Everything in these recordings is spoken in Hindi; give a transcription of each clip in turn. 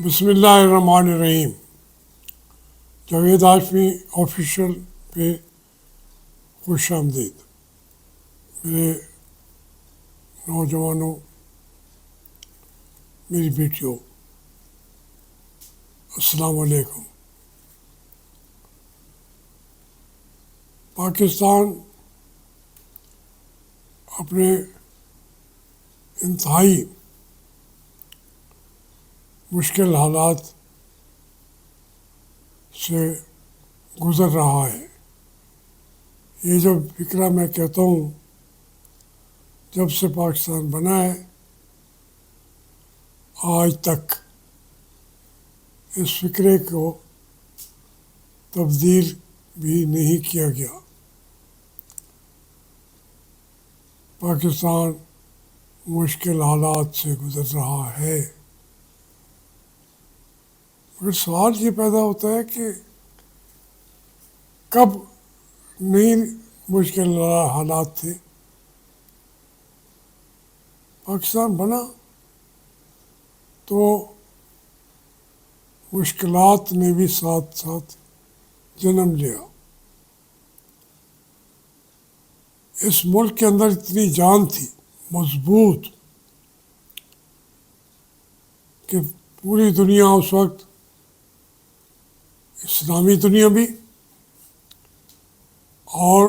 बिस्मिल्लाहिर्रहमानिर्रहीम। जावेद हाशमी ऑफिशियल पे खुश आमदीद। मेरे नौजवानों, मेरी बेटियों, अस्सलाम वालेकुम। पाकिस्तान अपने इंतहाई मुश्किल हालात से गुज़र रहा है। ये जो फिक्रा मैं कहता हूँ, जब से पाकिस्तान बना है आज तक इस फिक्रे को तब्दील भी नहीं किया गया। पाकिस्तान मुश्किल हालात से गुज़र रहा है, मगर सवाल ये पैदा होता है कि कब नहीं मुश्किल हालात थे। पाकिस्तान बना तो मुश्किलात ने भी साथ साथ जन्म लिया। इस मुल्क के अंदर इतनी जान थी, मजबूत, कि पूरी दुनिया उस वक्त, इस्लामी दुनिया भी और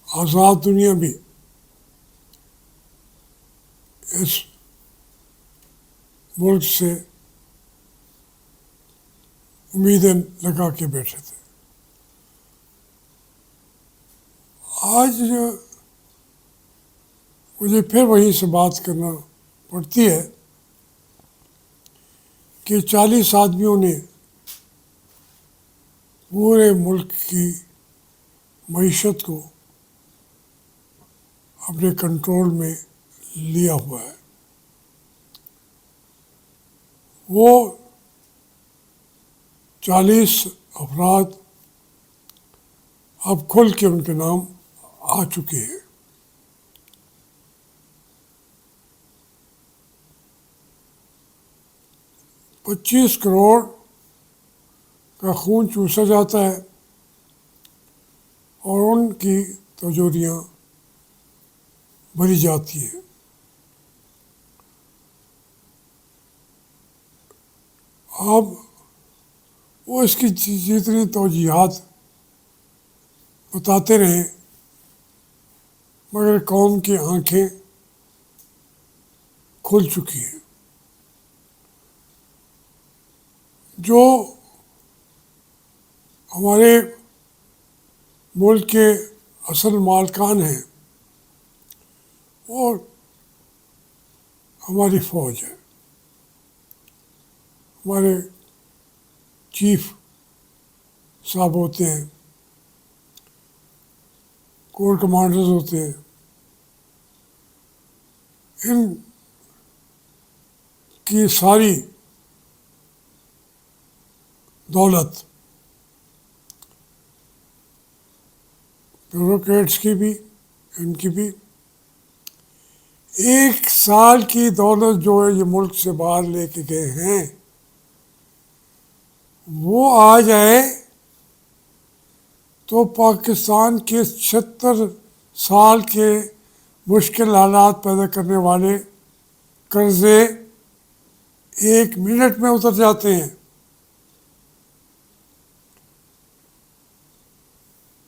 आज़ाद दुनिया भी, इस मुल्क से उम्मीदें लगा के बैठे थे। आज मुझे फिर वहीं से बात करना पड़ती है कि 40 आदमियों ने पूरे मुल्क की मईशत को अपने कंट्रोल में लिया हुआ है। वो 40 अफराद अब खुल के उनके नाम आ चुके हैं। $25 करोड़ का खून चूसा जाता है और उनकी तिजोरियाँ भरी जाती हैं। अब वो इसकी जितनी तौजीहात बताते रहे, मगर कौम की आंखें खुल चुकी हैं। जो हमारे मुल्क के असल मालकान हैं वो हमारी फ़ौज है, हमारे चीफ साहब होते हैं, कोर कमांडर्स होते हैं। इन की सारी दौलत ब्यूरोक्रेट्स की भी, इनकी भी, 1 साल की दौलत जो है ये मुल्क से बाहर लेके गए हैं, वो आ जाए तो पाकिस्तान के 76 साल के मुश्किल हालात पैदा करने वाले कर्जे 1 मिनट में उतर जाते हैं।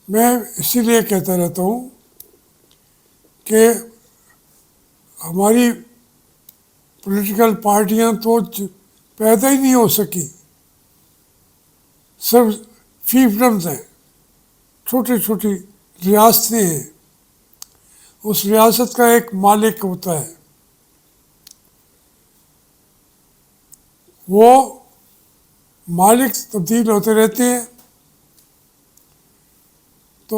मैं इसीलिए कहता रहता हूँ कि हमारी पॉलिटिकल पार्टियाँ तो पैदा ही नहीं हो सकी, सिर्फ फीफडम्स हैं, छोटी छोटी रियासतें हैं। उस रियासत का एक मालिक होता है, वो मालिक तब्दील होते रहते हैं, तो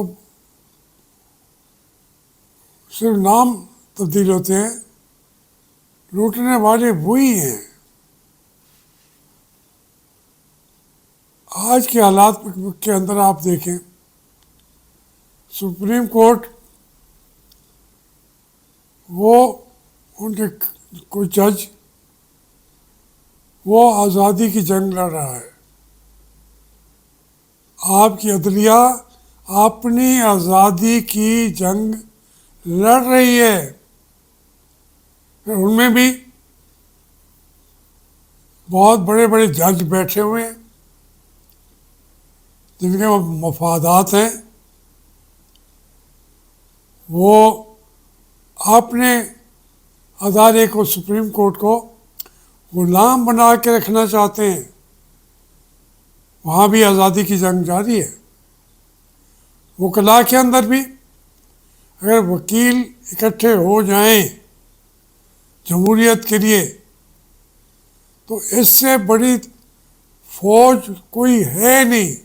सिर्फ नाम तब्दील होते हैं, लूटने वाले वही हैं। आज के हालात के अंदर आप देखें, सुप्रीम कोर्ट वो उनके कोई जज वो आज़ादी की जंग लड़ रहा है। आपकी अदलिया अपनी आज़ादी की जंग लड़ रही है। फिर उनमें भी बहुत बड़े बड़े जज बैठे हुए हैं जिनके मफादात हैं। वो अपने अदारे को, सुप्रीम कोर्ट को गुलाम बना के रखना चाहते हैं। वहाँ भी आज़ादी की जंग जारी है। वकला के अंदर भी अगर वकील इकट्ठे हो जाएं जमहूरियत के लिए, तो इससे बड़ी फौज कोई है नहीं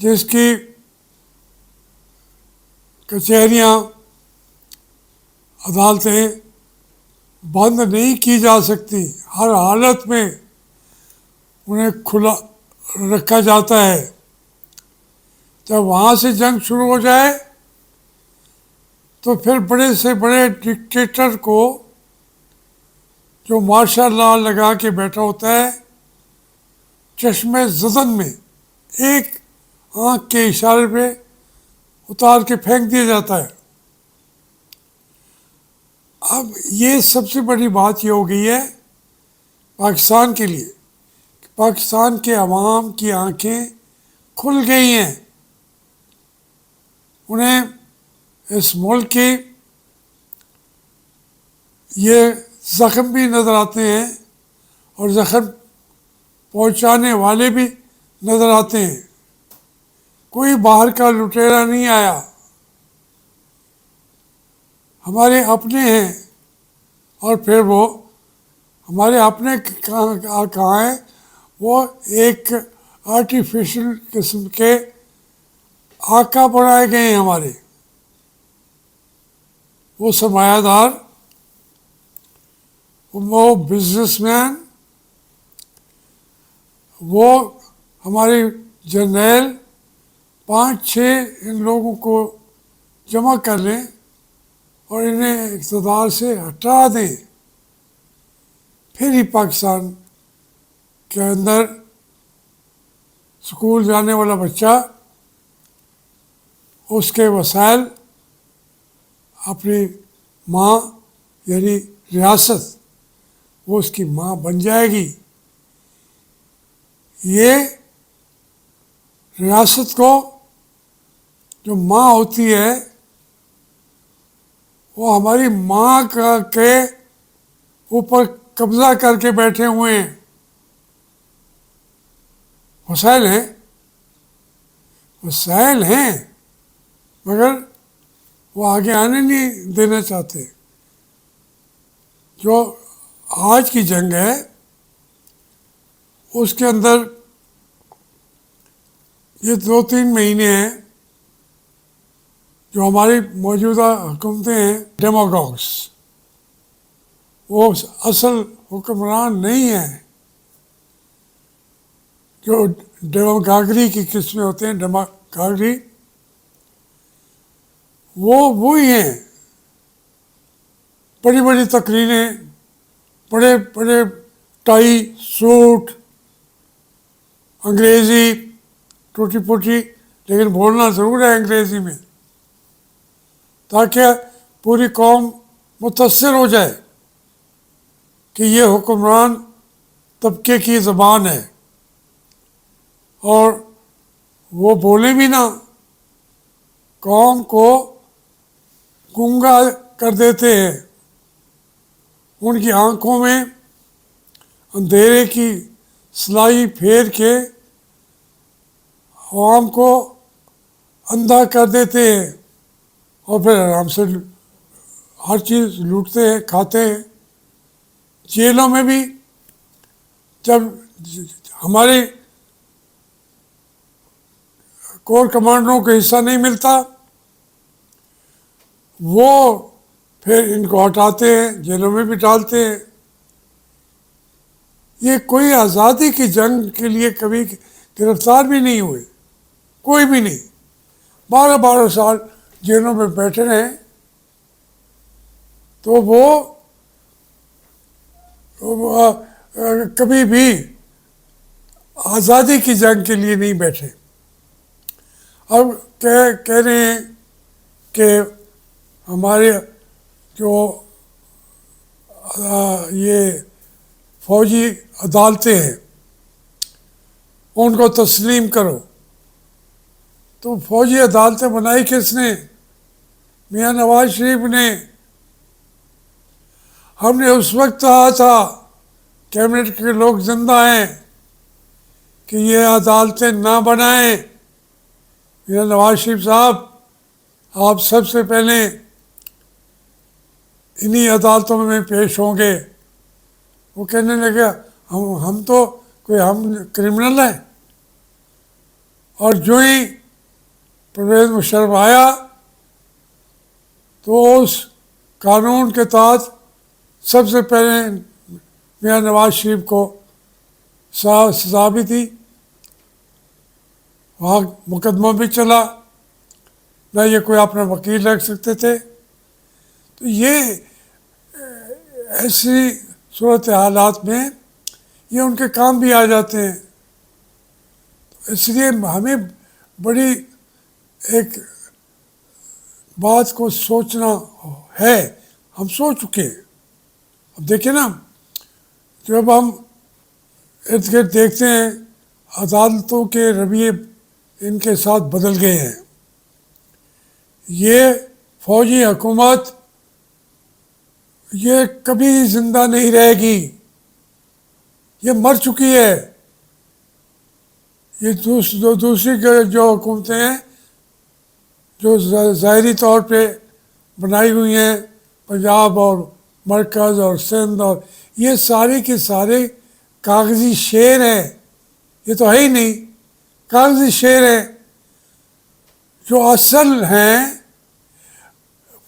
जिसकी कचहरियाँ, अदालतें बंद नहीं की जा सकती। हर हालत में उन्हें खुला रखा जाता है। जब वहाँ से जंग शुरू हो जाए तो फिर बड़े से बड़े डिक्टेटर को, जो मार्शल लॉ लगा के बैठा होता है, चश्मे ज़दन में एक आँख के इशारे पे उतार के फेंक दिया जाता है। अब ये सबसे बड़ी बात ये हो गई है पाकिस्तान के लिए, पाकिस्तान के अवाम की आंखें खुल गई हैं। उन्हें इस मुल्क के ये ज़ख्म भी नज़र आते हैं और ज़ख्म पहुंचाने वाले भी नज़र आते हैं। कोई बाहर का लुटेरा नहीं आया, हमारे अपने हैं। और फिर वो हमारे अपने कहाँ हैं? वो एक आर्टिफिशियल किस्म के आका बनाए गए हैं हमारे। वो सरमायादार, वो बिजनेसमैन, वो हमारे जर्नैल, 5-6 इन लोगों को जमा कर लें और इन्हें इक़्तिदार से हटा दें, फिर ही पाकिस्तान के अंदर स्कूल जाने वाला बच्चा, उसके वसाइल अपनी माँ यानी रियासत, वो उसकी माँ बन जाएगी। ये रियासत को जो माँ होती है, वो हमारी माँ के ऊपर कब्जा करके बैठे हुए हैं। वसाइल हैं, वसाइल हैं, मगर वो आगे आने नहीं देना चाहते। जो आज की जंग है उसके अंदर ये 2-3 महीने हैं जो हमारी मौजूदा हुकूमतें हैं डेमागॉग्स, वो असल हुक्मरान नहीं है। जो डेमागागरी की किस्में होते हैं, डेमागागरी, वो वही हैं। बड़ी बड़ी तकरीरें, बड़े बड़े टाई सूट, अंग्रेज़ी टूटी फूटी, लेकिन बोलना ज़रूर है अंग्रेज़ी में, ताकि पूरी कौम मुतासर हो जाए कि ये हुक्मरान तबके की ज़बान है। और वो बोले भी ना, कौम को गूंगा कर देते हैं। उनकी आंखों में अंधेरे की स्लाई फेर के आवाम को अंधा कर देते हैं और फिर आराम से हर चीज़ लूटते हैं, खाते हैं। जेलों में भी जब हमारे कोर कमांडरों को हिस्सा नहीं मिलता, वो फिर इनको हटाते हैं, जेलों में भी डालते हैं। ये कोई आज़ादी की जंग के लिए कभी गिरफ्तार भी नहीं हुए, कोई भी नहीं। 12-12 साल जेलों में बैठे रहे, तो वो कभी भी आज़ादी की जंग के लिए नहीं बैठे। अब कह रहे हैं कि हमारे जो ये फौजी अदालतें हैं उनको तस्लीम करो। तो फौजी अदालतें बनाई किसने? मियाँ नवाज शरीफ ने। हमने उस वक्त कहा था, कैबिनेट के लोग जिंदा हैं, कि ये अदालतें ना बनाएं। मियाँ नवाज शरीफ साहब, आप सबसे पहले इन्हीं अदालतों में पेश होंगे। वो कहने लगे हम तो कोई हम क्रिमिनल हैं। और जो ही परवेज़ मुशर्रफ आया तो उस कानून के तहत सबसे पहले मियाँ नवाज शरीफ को सजा भी दी, वहाँ मुकदमा भी चला, न ये कोई अपना वकील रख सकते थे। तो ये ऐसी सूरत हालात में ये उनके काम भी आ जाते हैं। तो इसलिए हमें बड़ी एक बात को सोचना है। हम सोच चुके हैं। अब देखिए ना, जब हम इर्द गिर्द देखते हैं अदालतों के रवैये इनके साथ बदल गए हैं। ये फौजी हुकूमत ये कभी जिंदा नहीं रहेगी, ये मर चुकी है। ये दूसरी जो हुकूमतें हैं जो ज़ाहिरी तौर पे बनाई हुई हैं, पंजाब और मरकज़ और सिंध, और ये सारे के सारे कागज़ी शेर हैं। ये तो है ही नहीं, कागज़ी शेर हैं। जो असल हैं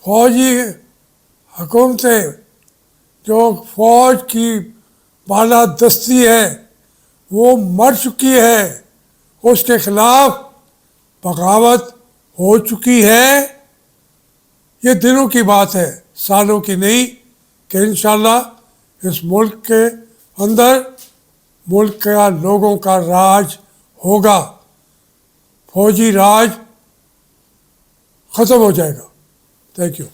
फौजी हुकूमतें, जो फौज की बालादस्ती है, वो मर चुकी है। उसके खिलाफ बगावत हो चुकी है। ये दिनों की बात है, सालों की नहीं, कि इंशाअल्लाह इस मुल्क के अंदर मुल्क का लोगों का राज होगा, फौजी राज ख़त्म हो जाएगा। Thank you.